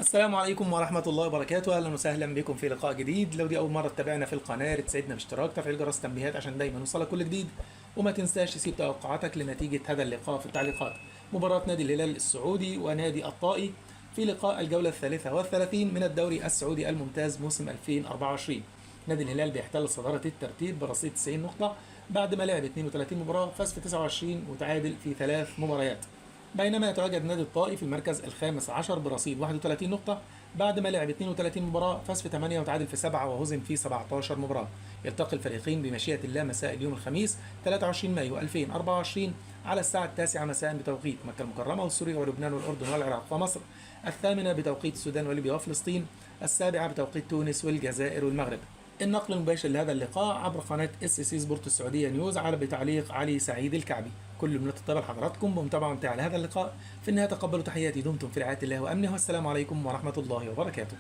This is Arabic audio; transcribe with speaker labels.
Speaker 1: السلام عليكم ورحمة الله وبركاته. أهلا وسهلا بكم في لقاء جديد. لو دي أول مرة تتابعنا في القناة تسعدنا باشتراك تفعيل جرس التنبيهات عشان دايما يوصلك كل جديد، وما تنساش تسيب توقعاتك لنتيجة هذا اللقاء في التعليقات. مباراة نادي الهلال السعودي ونادي الطائي في لقاء الجولة الثالثة والثلاثين من الدوري السعودي الممتاز موسم 2024. نادي الهلال بيحتل صدارة الترتيب برصيد 90 نقطة بعد ما لعب 32 مباراة، فاز في 29 وتعادل في 3 مباريات، بينما يتواجد نادي الطائي في المركز الخامس عشر برصيد 31 نقطة بعد ما لعب 32 مباراة، فاز في 8 وتعادل في 7 وهزم في 17 مباراة. يلتقي الفريقين بمشيئة الله مساء اليوم الخميس 23 مايو 2024 على الساعة 9 مساء بتوقيت مكة المكرمة وسوريا ولبنان والأردن والعراق ومصر، 8 بتوقيت السودان وليبيا وفلسطين، 7 بتوقيت تونس والجزائر والمغرب. النقل المباشر لهذا اللقاء عبر قناة اس سي سبورت السعودية نيوز على بتعليق علي سعيد الكعبي. كل من الطيب لحضراتكم بمتابعة ممتعة لهذا اللقاء. في النهاية تقبلوا تحياتي، دمتم في رعاية الله وأمنه، والسلام عليكم ورحمة الله وبركاته.